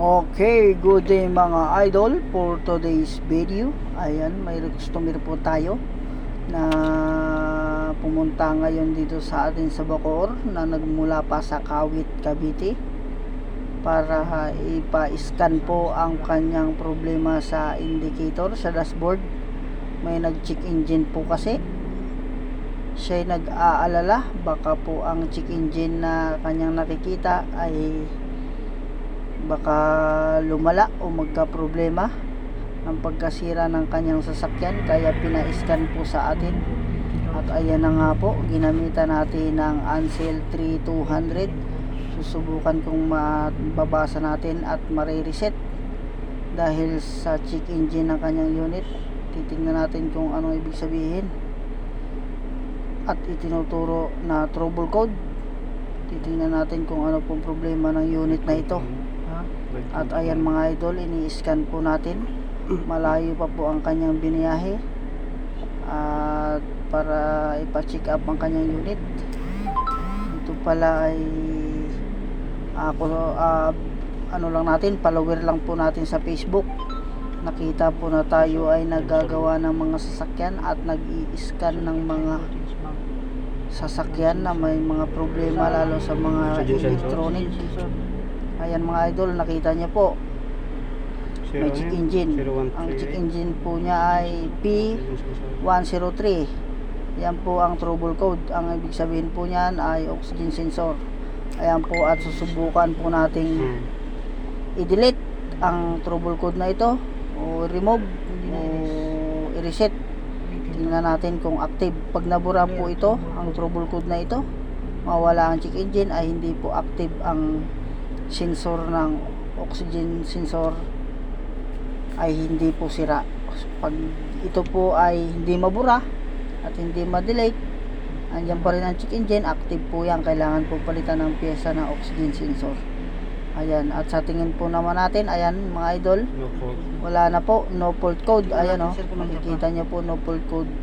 Okay, good day mga idol. For today's video, ayan, may customer po tayo na pumunta ngayon dito sa atin sa Bacoor, na nagmula pa sa Kawit, Cavite, para ipa-scan po ang kanyang problema sa indicator sa dashboard. May nag-check engine po kasi siya'y nag-aalala baka po ang check engine na kanyang nakikita ay baka lumala o magka problema ang pagkasira ng kanyang sasakyan, kaya pina-scan po sa atin. At ayan na nga po, ginamitan natin ng Ansel 3200. Susubukan kung mababasa natin at marireset dahil sa check engine ng kanyang unit. Titingnan natin kung ano ibig sabihin at itinuturo na trouble code. Titingnan natin kung ano pong problema ng unit na ito. At ayan mga idol, ini-scan po natin. Malayo pa po ang kanyang biniyahe at para ipa-check up ang kanyang unit. Ito pala ay ano lang natin, follower lang po natin sa Facebook. Nakita po na tayo ay naggagawa ng mga sasakyan at nag-i-scan ng mga sasakyan na may mga problema, lalo sa mga electronic. Ayan mga idol, nakita niyo po, may check engine. Ang check engine po niya ay P103. Yan po ang trouble code. Ang ibig sabihin po niyan ay oxygen sensor. Ayan po, at susubukan po nating i-delete ang trouble code na ito, o remove, o i-reset. Tingnan natin kung active. Pag nabura po ito, ang trouble code na ito, mawala ang check engine, ay hindi po active ang sensor ng oxygen sensor, ay hindi po sira. Pag ito po ay hindi mabura at hindi ma-delete, andyan pa rin ang check engine, active po yan. Kailangan po palitan ng pyesa ng oxygen sensor. Ayan, at sa tingin po naman natin, ayan mga idol, wala na po, no fault code. Ayan o, makikita nyo po, no fault code.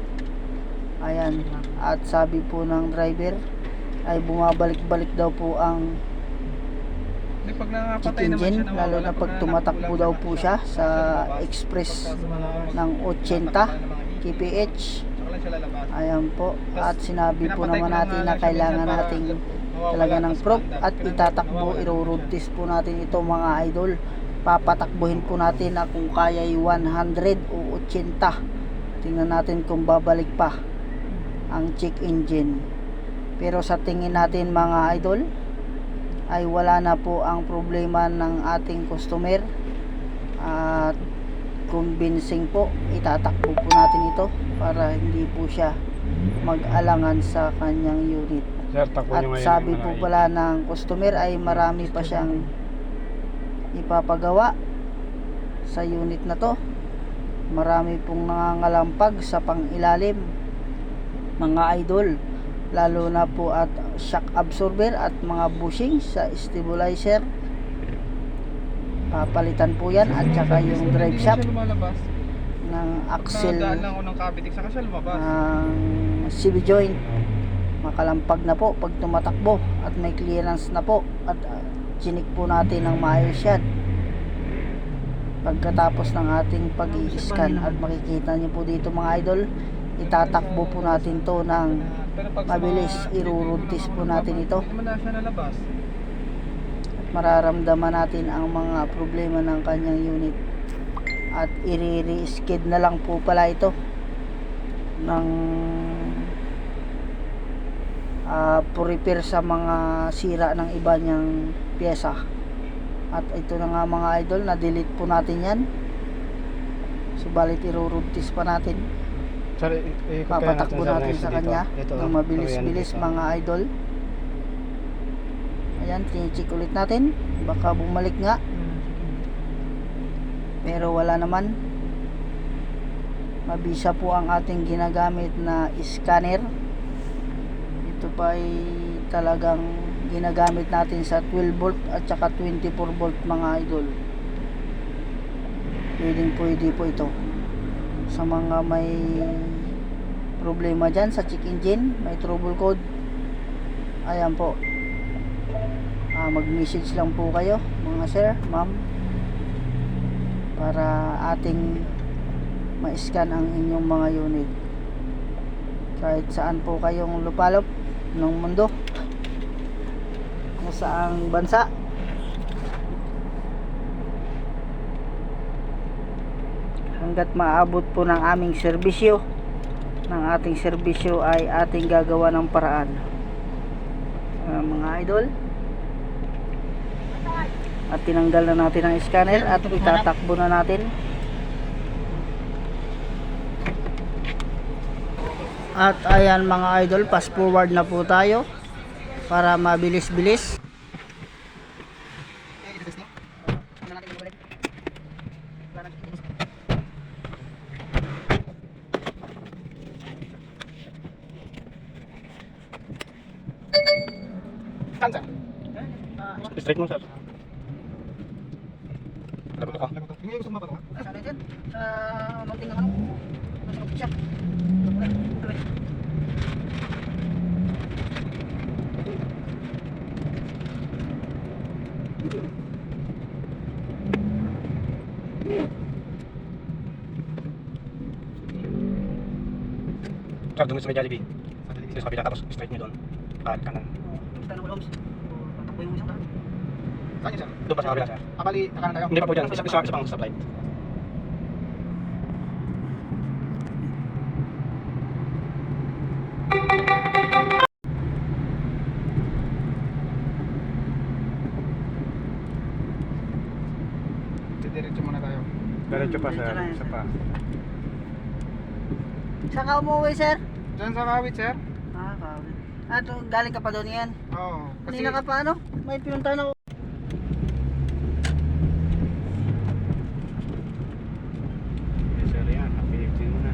Ayan, at sabi po ng driver ay bumabalik-balik daw po ang check engine, lalo na pag tumatakbo daw po siya sa express ng 80 kph. Ayan po, at sinabi po naman natin na kailangan nating talaga ng proof at itatakbo, iro-road test po natin ito mga idol. Papatakbuhin po natin na kung kaya 100 o 80. Tingnan natin kung babalik pa ang check engine. Pero sa tingin natin mga idol ay wala na po ang problema ng ating customer, at convincing po, itatakbo po natin ito para hindi po siya mag-alangan sa kanyang unit. At sabi po pala ng customer ay marami pa siyang ipapagawa sa unit na to. Marami pong nangangalampag sa pangilalim mga idol, lalo na po at shock absorber at mga bushing sa stabilizer. Papalitan po yan, at saka yung drive shaft ng axle ng CV joint, makalampag na po pag tumatakbo, at may clearance na po, at chinik po natin ng maayos yan pagkatapos ng ating pag-i-scan. At makikita nyo po dito mga idol, itatakbo po natin to ng mabilis, i-road test po natin ito, at mararamdaman natin ang mga problema ng kanyang unit. At i-re-skid na lang po pala ito ng repair sa mga sira ng iba niyang pyesa. At ito na nga mga idol, na-delete po natin yan. Subalit i-road test pa natin. Papatakbo natin sa kanya ng mabilis-bilis mga idol. Ayan, tinicheck ulit natin, baka bumalik nga, pero wala naman. Mabisa po ang ating ginagamit na scanner. Ito pa ay talagang ginagamit natin sa 12 volt at saka 24 volt mga idol. Pwede po ito sa mga may problema dyan sa check engine, may trouble code. Ayan po, mag-message lang po kayo mga sir, ma'am, para ating ma-scan ang inyong mga unit kahit saan po kayong lupalop ng mundo, kung saang bansa. Hanggat maabot po ng aming serbisyo, ng ating serbisyo, ay ating gagawa ng paraan, mga idol. At tinanggal na natin ang scanner at itatakbo na natin. At ayan mga idol, fast forward na po tayo para mabilis-bilis. Saan sir? Straight mo sir. Lagot ako. Hindi gusto mo ba ito? Saan na dyan? Sa munting ano? Sa shop. Sir, doon sa may Jollibee. Sa kabila tapos straight nyo doon. Kanan. Tanong ko, patakbo yung isang daan. Saan yun sir? Doon pa sa kabila sir. Akali, kanan tayo. Hindi pa po dyan. Isa pang stoplight. Diretso muna tayo. Diretso pa sir. Diretso na yan, Isa sir. pa. Saan ka umuwi, sir? Diyan sa Kawit, sir? Kawit. Galing ka pa doon yan? Oo. Kanina ka pa ano? May pinuntahan ako. Yes sir, yan. Happy mo na.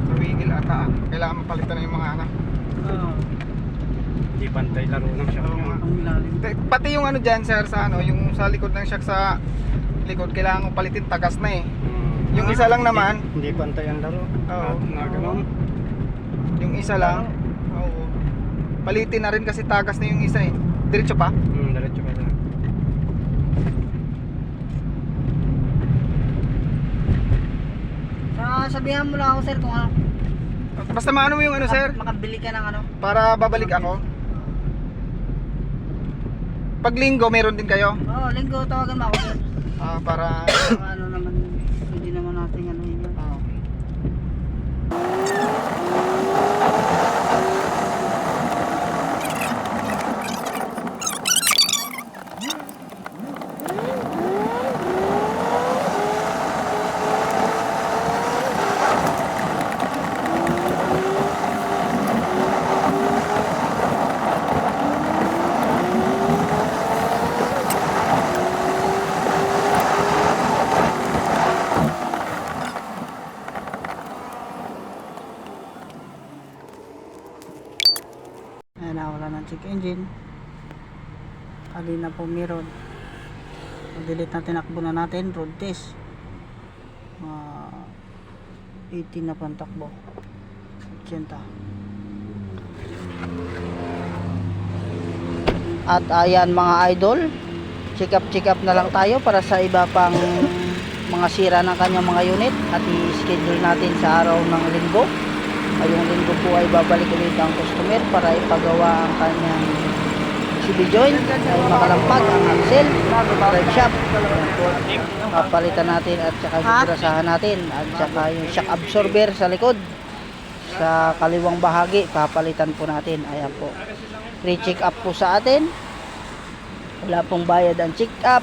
Tumigil ata. Kailangan mapalitan na yung mga anak. Oo. Hindi pantay laro ng siya. Oo nga. Ang ilalim. Pati yung ano dyan, sir, sa ano, yung sa likod ng shock sa likod, kailangan ko palitin, tagas na eh. Yung isa lang naman, Hindi pantay ang laro. Oo. Na ganun. yung isa lang, oo. Palitin na rin kasi tagas na yung isa eh. Diretso pa? Diretso pa sir. Sabihan mo lang ako, sir, kung ano. Basta maano mo yung ano, sir, Makabili ka ng ano. para babalik ako. Pag linggo, meron din kayo? Oo, linggo tawagan mo ako, sir. Para... Ano naman, hindi naman natin ano yun. Ayan na, wala ng check engine. Kanina po meron. Delete na, tinakbo na natin, road test. 18 na pang takbo. 80. At ayan mga idol, check up na lang tayo para sa iba pang mga sira ng kanyang mga unit at i-schedule natin sa araw ng linggo. Ngayong linggo po ay babalik ulit ang customer para ipagawa ang kanyang CB joint ay makalampag ang axle, drive shaft. Papalitan natin at saka gibrasahan natin at saka yung shock absorber sa likod sa kaliwang bahagi papalitan po natin. Ayan po, free check up po sa atin, wala pong bayad ang check up.